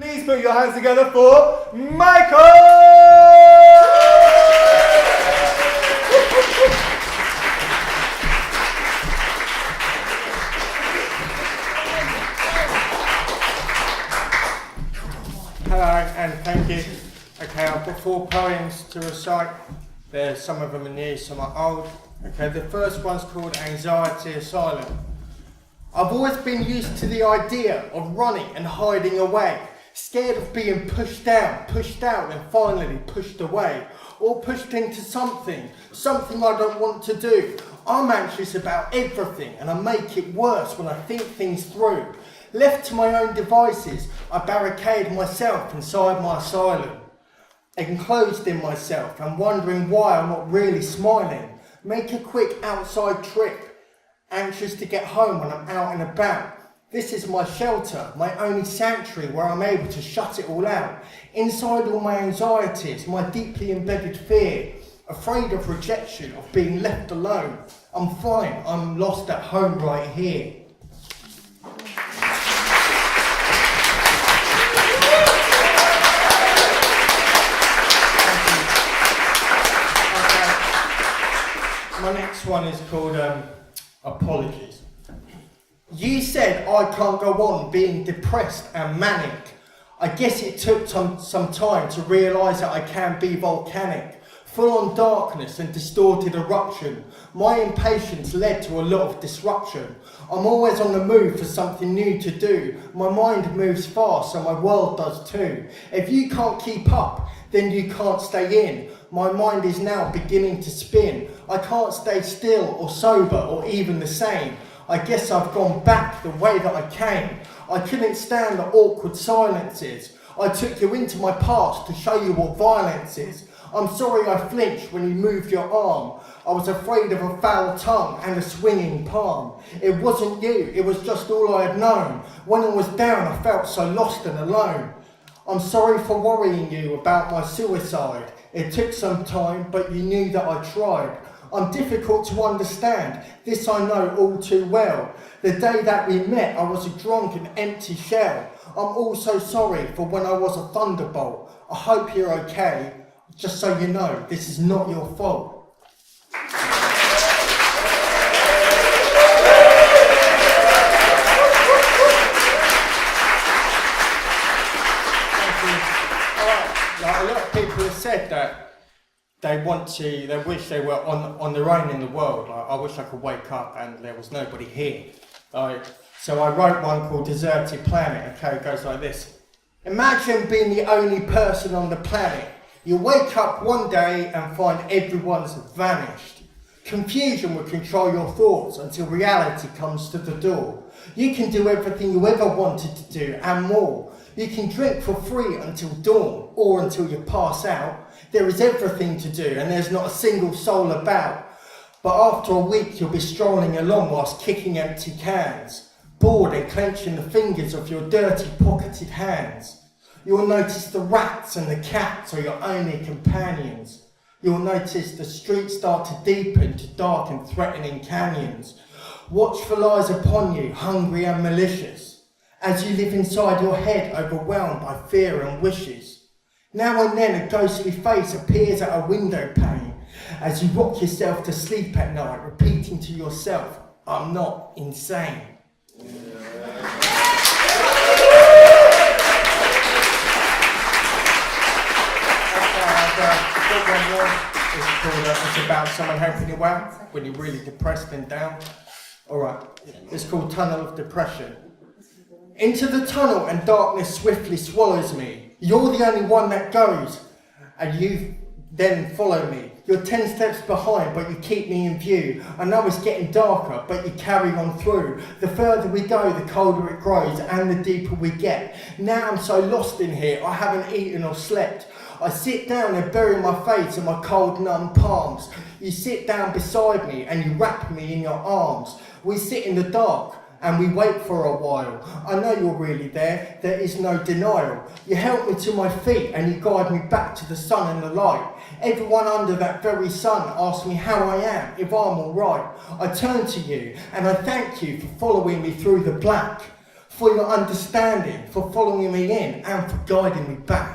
Please put your hands together for Michael! Hello, and thank you. Okay, I've got 4 poems to recite. Some of them are new, some are old. Okay, the first one's called Anxiety Asylum. I've always been used to the idea of running and hiding away, scared of being pushed down, pushed out and finally pushed away, or pushed into something I don't want to do. I'm anxious about everything and I make it worse when I think things through. Left to my own devices, I barricade myself inside my asylum, enclosed in myself and wondering why I'm not really smiling. Make a quick outside trip, anxious to get home when I'm out and about. This is my shelter, my only sanctuary where I'm able to shut it all out. Inside all my anxieties, my deeply embedded fear, afraid of rejection, of being left alone. I'm fine, I'm lost at home right here. My next one is called Apologies. You said I can't go on being depressed and manic. I guess it took some time to realise that I can be volcanic, full on darkness and distorted eruption. My impatience led to a lot of disruption. I'm always on the move for something new to do. My mind moves fast and my world does too. If you can't keep up, then you can't stay in. My mind is now beginning to spin. I can't stay still or sober or even the same. I guess I've gone back the way that I came. I couldn't stand the awkward silences. I took you into my past to show you what violence is. I'm sorry I flinched when you moved your arm. I was afraid of a foul tongue and a swinging palm. It wasn't you, it was just all I had known. When I was down, I felt so lost and alone. I'm sorry for worrying you about my suicide. It took some time, but you knew that I tried. I'm difficult to understand, this I know all too well. The day that we met, I was a drunk and empty shell. I'm also sorry for when I was a thunderbolt. I hope you're okay. Just so you know, this is not your fault. A lot of people have said that they wish they were on their own in the world. I wish I could wake up and there was nobody here. So I wrote one called Deserted Planet. Okay, it goes like this. Imagine being the only person on the planet. You wake up one day and find everyone's vanished. Confusion will control your thoughts until reality comes to the door. You can do everything you ever wanted to do and more. You can drink for free until dawn or until you pass out. There is everything to do and there's not a single soul about. But after a week you'll be strolling along whilst kicking empty cans, bored and clenching the fingers of your dirty pocketed hands. You'll notice the rats and the cats are your only companions. You'll notice the streets start to deepen to dark and threatening canyons. Watchful eyes upon you, hungry and malicious, as you live inside your head overwhelmed by fear and wishes. Now and then a ghostly face appears at a window pane as you rock yourself to sleep at night, repeating to yourself, I'm not insane. It's about someone helping you out when you're really depressed and down. Alright, it's called Tunnel of Depression. Into the tunnel and darkness swiftly swallows me. You're the only one that goes, and you then follow me. You're 10 steps behind, but you keep me in view. I know it's getting darker, but you carry on through. The further we go, the colder it grows, and the deeper we get. Now I'm so lost in here, I haven't eaten or slept. I sit down and bury my face in my cold, numb palms. You sit down beside me and you wrap me in your arms. We sit in the dark and we wait for a while. I know you're really there, there is no denial. You help me to my feet and you guide me back to the sun and the light. Everyone under that very sun asks me how I am, if I'm alright. I turn to you and I thank you for following me through the black, for your understanding, for following me in, and for guiding me back.